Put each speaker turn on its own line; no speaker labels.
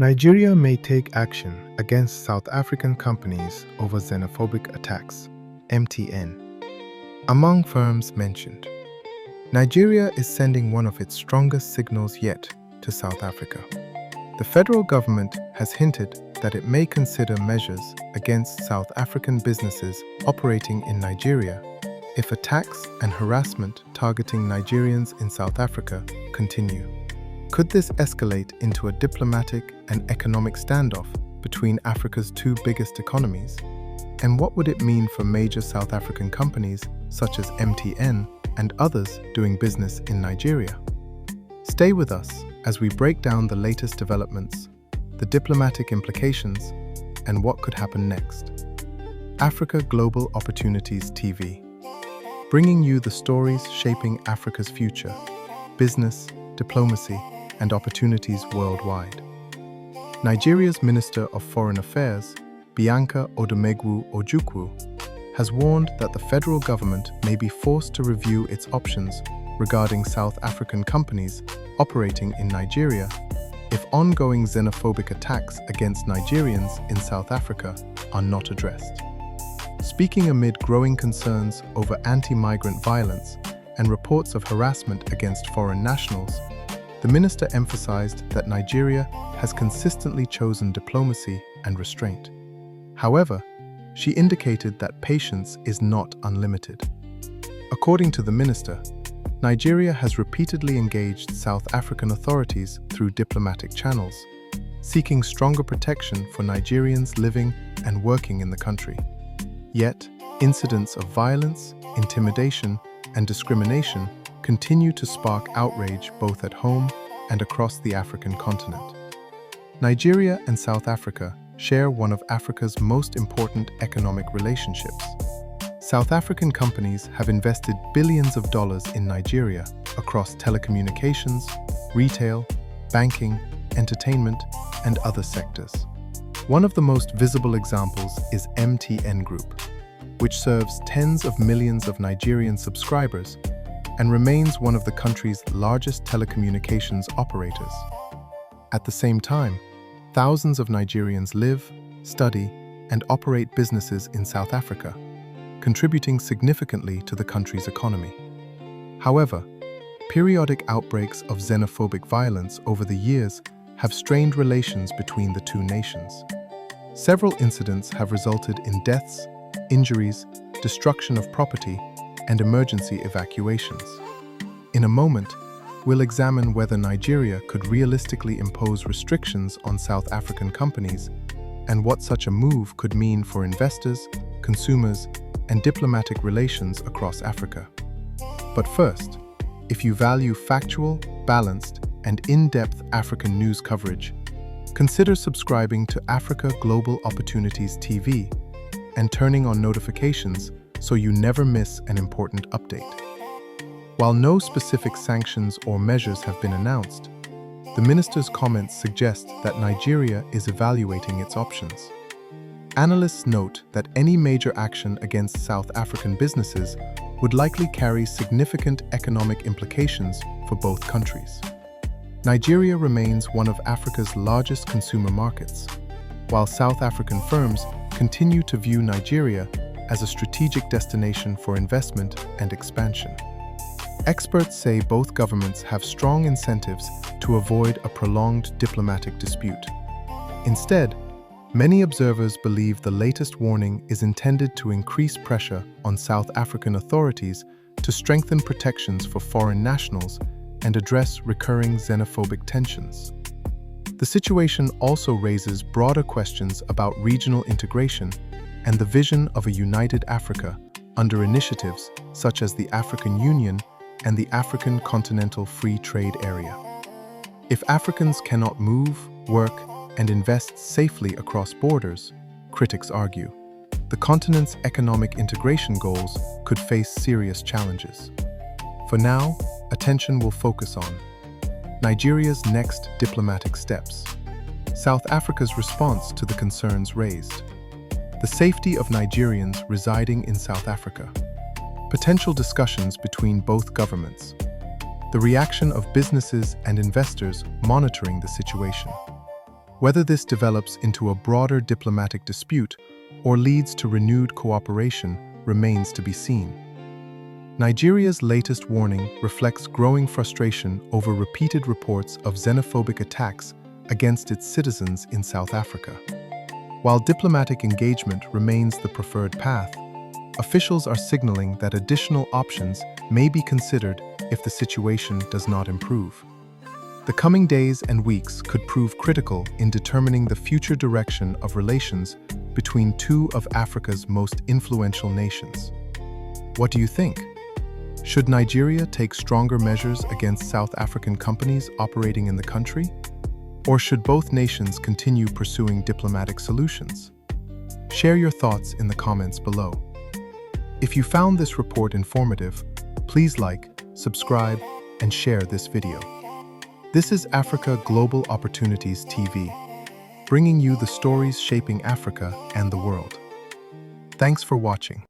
Nigeria may take action against South African companies over xenophobic attacks, MTN. Among firms mentioned, Nigeria is sending one of its strongest signals yet to South Africa. The federal government has hinted that it may consider measures against South African businesses operating in Nigeria if attacks and harassment targeting Nigerians in South Africa continue. Could this escalate into a diplomatic and economic standoff between Africa's two biggest economies? And what would it mean for major South African companies such as MTN and others doing business in Nigeria? Stay with us as we break down the latest developments, the diplomatic implications, and what could happen next. Africa Global Opportunities TV, bringing you the stories shaping Africa's future, business, diplomacy, and opportunities worldwide. Nigeria's Minister of Foreign Affairs, Bianca Odumegwu Ojukwu, has warned that the federal government may be forced to review its options regarding South African companies operating in Nigeria if ongoing xenophobic attacks against Nigerians in South Africa are not addressed. Speaking amid growing concerns over anti-migrant violence and reports of harassment against foreign nationals, the minister emphasized that Nigeria has consistently chosen diplomacy and restraint. However, she indicated that patience is not unlimited. According to the minister, Nigeria has repeatedly engaged South African authorities through diplomatic channels, seeking stronger protection for Nigerians living and working in the country. Yet, incidents of violence, intimidation, and discrimination continue to spark outrage both at home and across the African continent. Nigeria and South Africa share one of Africa's most important economic relationships. South African companies have invested billions of dollars in Nigeria across telecommunications, retail, banking, entertainment, and other sectors. One of the most visible examples is MTN Group, which serves tens of millions of Nigerian subscribers and remains one of the country's largest telecommunications operators. At the same time, thousands of Nigerians live, study, and operate businesses in South Africa, contributing significantly to the country's economy. However, periodic outbreaks of xenophobic violence over the years have strained relations between the two nations. Several incidents have resulted in deaths, injuries, destruction of property, and emergency evacuations. In a moment, we'll examine whether Nigeria could realistically impose restrictions on South African companies and what such a move could mean for investors, consumers, and diplomatic relations across Africa. But first, if you value factual, balanced, and in-depth African news coverage, consider subscribing to Africa Global Opportunities TV and turning on notifications so you never miss an important update. While no specific sanctions or measures have been announced, the minister's comments suggest that Nigeria is evaluating its options. Analysts note that any major action against South African businesses would likely carry significant economic implications for both countries. Nigeria remains one of Africa's largest consumer markets, while South African firms continue to view Nigeria as a strategic destination for investment and expansion. Experts say both governments have strong incentives to avoid a prolonged diplomatic dispute. Instead, many observers believe the latest warning is intended to increase pressure on South African authorities to strengthen protections for foreign nationals and address recurring xenophobic tensions. The situation also raises broader questions about regional integration and the vision of a united Africa under initiatives such as the African Union and the African Continental Free Trade Area. If Africans cannot move, work, and invest safely across borders, critics argue, the continent's economic integration goals could face serious challenges. For now, attention will focus on Nigeria's next diplomatic steps, South Africa's response to the concerns raised, the safety of Nigerians residing in South Africa, potential discussions between both governments, the reaction of businesses and investors monitoring the situation. Whether this develops into a broader diplomatic dispute or leads to renewed cooperation remains to be seen. Nigeria's latest warning reflects growing frustration over repeated reports of xenophobic attacks against its citizens in South Africa. While diplomatic engagement remains the preferred path, officials are signaling that additional options may be considered if the situation does not improve. The coming days and weeks could prove critical in determining the future direction of relations between two of Africa's most influential nations. What do you think? Should Nigeria take stronger measures against South African companies operating in the country? Or should both nations continue pursuing diplomatic solutions? Share your thoughts in the comments below. If you found this report informative, please like, subscribe, and share this video. This is Africa Global Opportunities TV, bringing you the stories shaping Africa and the world. Thanks for watching.